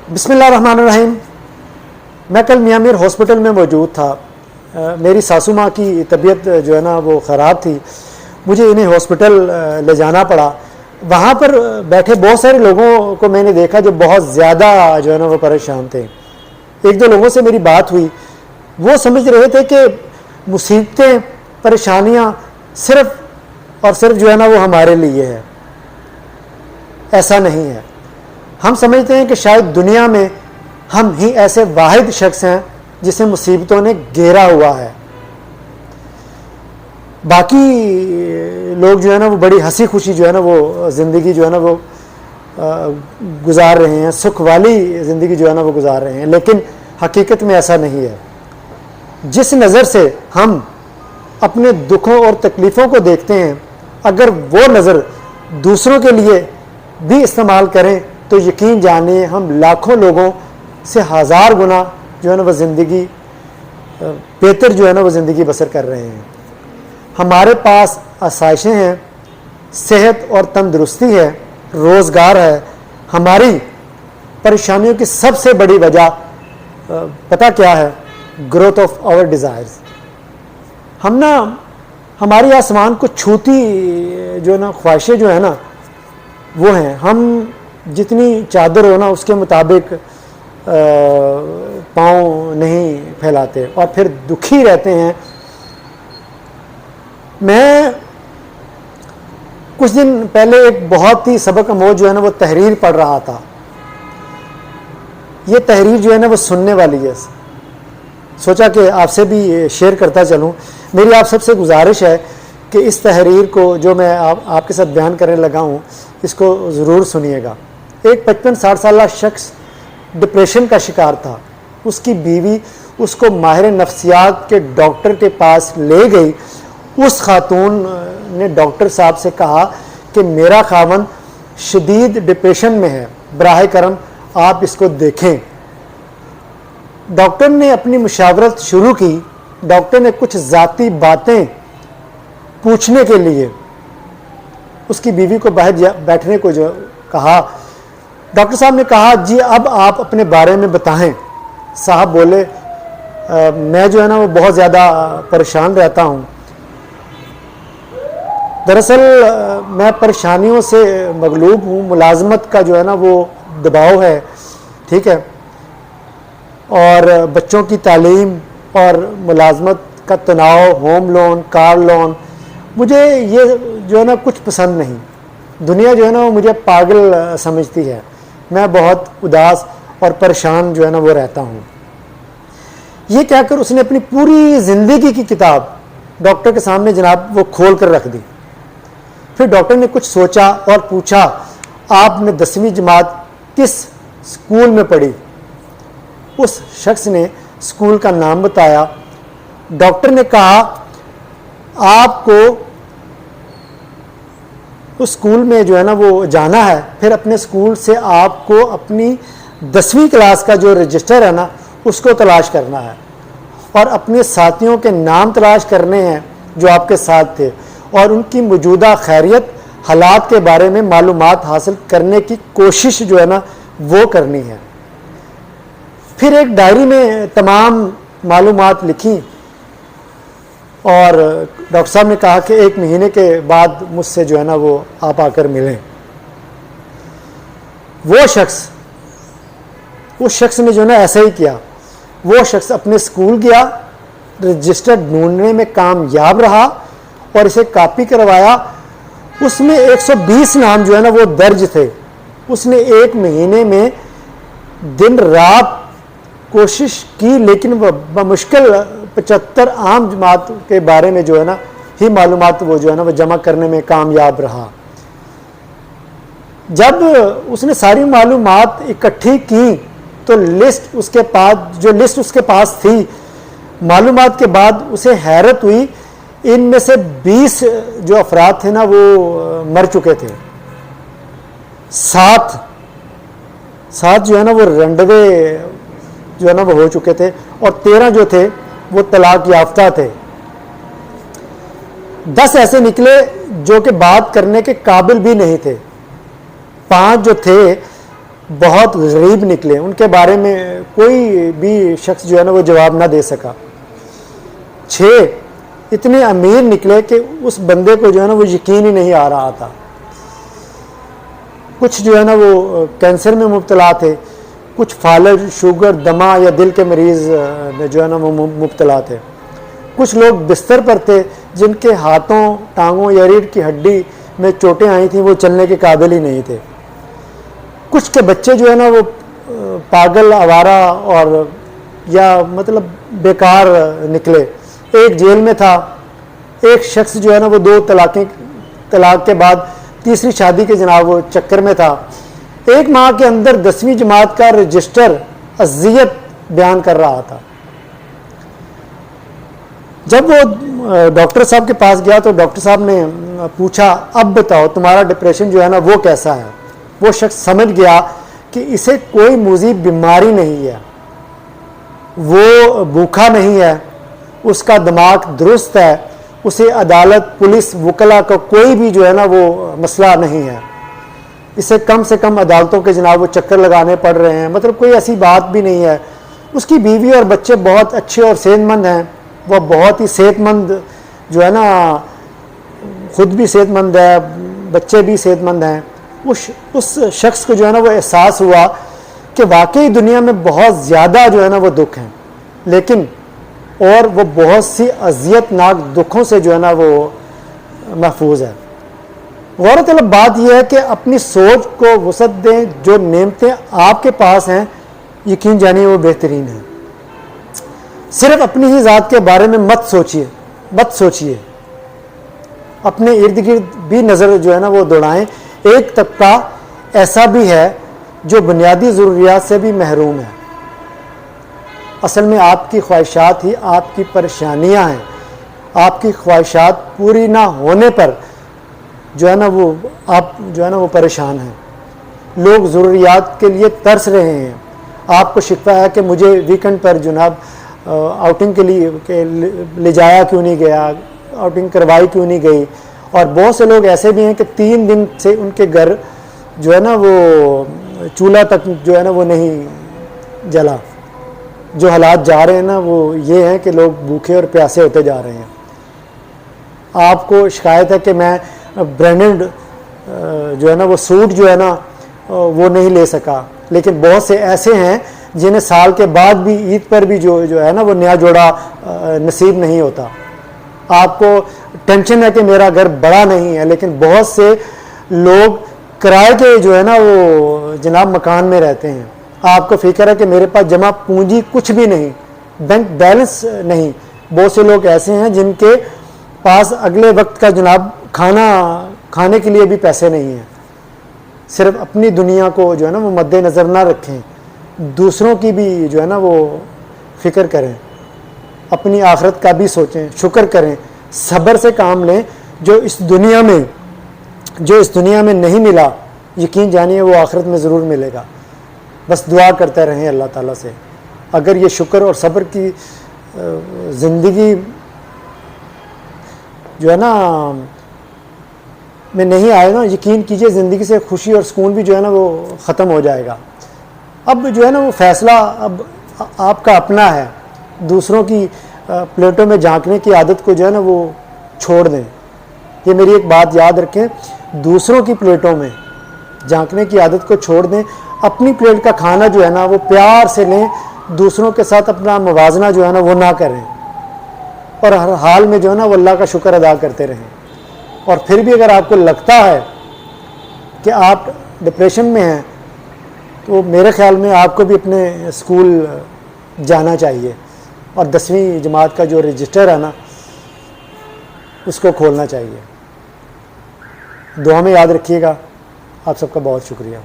بسم اللہ الرحمن الرحیم. میں کل میاں میر ہاسپٹل میں موجود تھا. میری ساسو ماں کی طبیعت جو ہے نا وہ خراب تھی. مجھے انہیں ہاسپٹل لے جانا پڑا. وہاں پر بیٹھے بہت سارے لوگوں کو میں نے دیکھا جو بہت زیادہ جو ہے نا وہ پریشان تھے. ایک دو لوگوں سے میری بات ہوئی. وہ سمجھ رہے تھے کہ مصیبتیں پریشانیاں صرف اور صرف جو ہے نا وہ ہمارے لیے ہے. ایسا نہیں ہے. ہم سمجھتے ہیں کہ شاید دنیا میں ہم ہی ایسے واحد شخص ہیں جسے مصیبتوں نے گھیرا ہوا ہے. باقی لوگ جو ہے نا وہ بڑی ہنسی خوشی جو ہے نا وہ زندگی جو ہے نا وہ گزار رہے ہیں, سکھ والی زندگی جو ہے نا وہ گزار رہے ہیں. لیکن حقیقت میں ایسا نہیں ہے. جس نظر سے ہم اپنے دکھوں اور تکلیفوں کو دیکھتے ہیں, اگر وہ نظر دوسروں کے لیے بھی استعمال کریں تو یقین جانیے ہم لاکھوں لوگوں سے ہزار گنا جو ہے نا وہ زندگی بہتر جو ہے نا وہ زندگی بسر کر رہے ہیں. ہمارے پاس آسائشیں ہیں, صحت اور تندرستی ہے, روزگار ہے. ہماری پریشانیوں کی سب سے بڑی وجہ پتہ کیا ہے؟ Growth of our desires. ہماری آسمان کو چھوتی جو ہے نا خواہشیں جو ہے نا وہ ہیں. ہم جتنی چادر ہو نا اس کے مطابق پاؤں نہیں پھیلاتے اور پھر دکھی رہتے ہیں. میں کچھ دن پہلے ایک بہت ہی سبق آموز جو ہے نا وہ تحریر پڑھ رہا تھا. یہ تحریر جو ہے نا وہ سننے والی ہے. سوچا کہ آپ سے بھی شیئر کرتا چلوں. میری آپ سب سے گزارش ہے کہ اس تحریر کو جو میں آپ کے ساتھ بیان کرنے لگا ہوں اس کو ضرور سنیے گا. ایک 55-60 سالہ شخص ڈپریشن کا شکار تھا. اس کی بیوی اس کو ماہر نفسیات کے ڈاکٹر کے پاس لے گئی. اس خاتون نے ڈاکٹر صاحب سے کہا کہ میرا خاوند شدید ڈپریشن میں ہے, براہ کرم آپ اس کو دیکھیں. ڈاکٹر نے اپنی مشاورت شروع کی. ڈاکٹر نے کچھ ذاتی باتیں پوچھنے کے لیے اس کی بیوی کو باہر بیٹھنے کو جو کہا. ڈاکٹر صاحب نے کہا جی اب آپ اپنے بارے میں بتائیں. صاحب بولے میں جو ہے نا وہ بہت زیادہ پریشان رہتا ہوں. دراصل میں پریشانیوں سے مغلوب ہوں. ملازمت کا جو ہے نا وہ دباؤ ہے, ٹھیک ہے, اور بچوں کی تعلیم اور ملازمت کا تناؤ, ہوم لون, کار لون, مجھے یہ جو ہے نا کچھ پسند نہیں. دنیا جو ہے نا وہ مجھے پاگل سمجھتی ہے. میں بہت اداس اور پریشان جو ہے نا وہ رہتا ہوں. یہ کہہ کر اس نے اپنی پوری زندگی کی کتاب ڈاکٹر کے سامنے جناب وہ کھول کر رکھ دی. پھر ڈاکٹر نے کچھ سوچا اور پوچھا آپ نے 10ویں جماعت کس اسکول میں پڑھی؟ اس شخص نے اسکول کا نام بتایا. ڈاکٹر نے کہا آپ کو اس اسکول میں جو ہے نا وہ جانا ہے, پھر اپنے اسکول سے آپ کو اپنی 10ویں کلاس کا جو رجسٹر ہے نا اس کو تلاش کرنا ہے اور اپنے ساتھیوں کے نام تلاش کرنے ہیں جو آپ کے ساتھ تھے اور ان کی موجودہ خیریت حالات کے بارے میں معلومات حاصل کرنے کی کوشش جو ہے نا وہ کرنی ہے. پھر ایک ڈائری میں تمام معلومات لکھی اور ڈاکٹر صاحب نے کہا کہ 1 مہینے کے بعد مجھ سے جو ہے نا وہ آپ آ کر ملیں. وہ شخص نے جو ہے نا ایسا ہی کیا. وہ شخص اپنے اسکول گیا, رجسٹر ڈھونڈنے میں کامیاب رہا اور اسے کاپی کروایا. اس میں 120 نام جو ہے نا وہ درج تھے. اس نے 1 مہینے میں دن رات کوشش کی لیکن بمشکل 75 عام جماعت کے بارے میں جو ہے نا ہی معلومات وہ جو ہے نا وہ جمع کرنے میں کامیاب رہا. جب اس نے ساری معلومات اکٹھی کی تو لسٹ اس کے پاس تھی معلومات کے بعد اسے حیرت ہوئی. ان میں سے 20 جو افراد تھے نا وہ مر چکے تھے. 7 جو ہے نا وہ رنڈوے جو ہے نا وہ ہو چکے تھے اور 13 جو تھے وہ طلاق یافتہ تھے. 10 ایسے نکلے جو کہ بات کرنے کے قابل بھی نہیں تھے. 5 جو تھے بہت غریب نکلے، ان کے بارے میں کوئی بھی شخص جو ہے نا وہ جواب نہ دے سکا۔ 6 اتنے امیر نکلے کہ اس بندے کو جو ہے نا وہ یقین ہی نہیں آ رہا تھا۔ کچھ جو ہے نا وہ کینسر میں مبتلا تھے، کچھ فالج، شوگر، دمہ یا دل کے مریض میں جو ہے نا وہ مبتلا تھے، کچھ لوگ بستر پر تھے جن کے ہاتھوں، ٹانگوں یا ریڑھ کی ہڈی میں چوٹیں آئی تھیں، وہ چلنے کے قابل ہی نہیں تھے۔ کچھ کے بچے جو ہے نا وہ پاگل، آوارہ اور یا مطلب بیکار نکلے۔ ایک جیل میں تھا، ایک شخص جو ہے نا وہ 2 طلاق کے بعد تیسری شادی کے جناب وہ چکر میں تھا۔ ایک ماہ کے اندر 10ویں جماعت کا رجسٹر اذیت بیان کر رہا تھا۔ جب وہ ڈاکٹر صاحب کے پاس گیا تو ڈاکٹر صاحب نے پوچھا، اب بتاؤ تمہارا ڈپریشن جو ہے نا وہ کیسا ہے؟ وہ شخص سمجھ گیا کہ اسے کوئی مذیب بیماری نہیں ہے، وہ بھوکا نہیں ہے، اس کا دماغ درست ہے، اسے عدالت، پولیس، وکلا کا کوئی بھی جو ہے نا وہ مسئلہ نہیں ہے، اسے کم سے کم عدالتوں کے جناب وہ چکر لگانے پڑ رہے ہیں، مطلب کوئی ایسی بات بھی نہیں ہے۔ اس کی بیوی اور بچے بہت اچھے اور صحت مند ہیں، وہ بہت ہی صحت مند جو ہے نا، خود بھی صحت مند ہے، بچے بھی صحت مند ہیں۔ اس شخص کو جو ہے نا وہ احساس ہوا کہ واقعی دنیا میں بہت زیادہ جو ہے نا وہ دکھ ہیں، لیکن اور وہ بہت سی اذیت ناک دکھوں سے جو ہے نا وہ محفوظ ہے۔ غور طلب بات یہ ہے کہ اپنی سوچ کو وسعت دیں، جو نعمتیں آپ کے پاس ہیں یقین جانیے وہ بہترین ہیں۔ صرف اپنی ہی ذات کے بارے میں مت سوچیے، اپنے ارد گرد بھی نظر جو ہے نا وہ دوڑائیں۔ ایک طبقہ ایسا بھی ہے جو بنیادی ضروریات سے بھی محروم ہے۔ اصل میں آپ کی خواہشات ہی آپ کی پریشانیاں ہیں۔ آپ کی خواہشات پوری نہ ہونے پر جو ہے نا وہ آپ جو ہے نا وہ پریشان ہیں۔ لوگ ضروریات کے لیے ترس رہے ہیں۔ آپ کو شکوہ ہے کہ مجھے ویکنڈ پر جناب آؤٹنگ کے لیے لے جایا کیوں نہیں گیا، آؤٹنگ کروائی کیوں نہیں گئی۔ اور بہت سے لوگ ایسے بھی ہیں کہ 3 دن سے ان کے گھر جو ہے نا وہ چولہا تک جو ہے نا وہ نہیں جلا۔ جو حالات جا رہے ہیں نا وہ یہ ہیں کہ لوگ بھوکے اور پیاسے ہوتے جا رہے ہیں۔ آپ کو شکایت ہے کہ میں برانڈڈ جو ہے نا وہ سوٹ جو ہے نا وہ نہیں لے سکا، لیکن بہت سے ایسے ہیں جنہیں سال کے بعد بھی عید پر بھی جو ہے نا وہ نیا جوڑا نصیب نہیں ہوتا۔ آپ کو ٹینشن ہے کہ میرا گھر بڑا نہیں ہے، لیکن بہت سے لوگ کرائے کے جو ہے نا وہ جناب مکان میں رہتے ہیں۔ آپ کو فکر ہے کہ میرے پاس جمع پونجی کچھ بھی نہیں، بینک بیلنس نہیں۔ بہت سے لوگ ایسے ہیں جن کے پاس اگلے وقت کا جناب کھانے کے لیے بھی پیسے نہیں ہیں۔ صرف اپنی دنیا کو جو ہے نا وہ مد نظر نہ رکھیں، دوسروں کی بھی جو ہے نا وہ فکر کریں، اپنی آخرت کا بھی سوچیں، شکر کریں، صبر سے کام لیں۔ جو اس دنیا میں نہیں ملا یقین جانیے وہ آخرت میں ضرور ملے گا۔ بس دعا کرتے رہیں اللہ تعالیٰ سے۔ اگر یہ شکر اور صبر کی زندگی جو ہے نا میں نہیں آئے گا، یقین کیجئے زندگی سے خوشی اور سکون بھی جو ہے نا وہ ختم ہو جائے گا۔ اب جو ہے نا وہ فیصلہ اب آپ کا اپنا ہے۔ دوسروں کی پلیٹوں میں جھانکنے کی عادت کو جو ہے نا وہ چھوڑ دیں۔ یہ میری ایک بات یاد رکھیں، دوسروں کی پلیٹوں میں جھانکنے کی عادت کو چھوڑ دیں۔ اپنی پلیٹ کا کھانا جو ہے نا وہ پیار سے لیں، دوسروں کے ساتھ اپنا موازنہ جو ہے نا وہ نہ کریں، اور ہر حال میں جو ہے نا وہ اللہ کا شکر ادا کرتے رہیں۔ اور پھر بھی اگر آپ کو لگتا ہے کہ آپ ڈپریشن میں ہیں تو میرے خیال میں آپ کو بھی اپنے اسکول جانا چاہیے، اور 10ویں جماعت کا جو رجسٹر ہے نا اس کو کھولنا چاہیے۔ دعا میں یاد رکھیے گا۔ آپ سب کا بہت شکریہ۔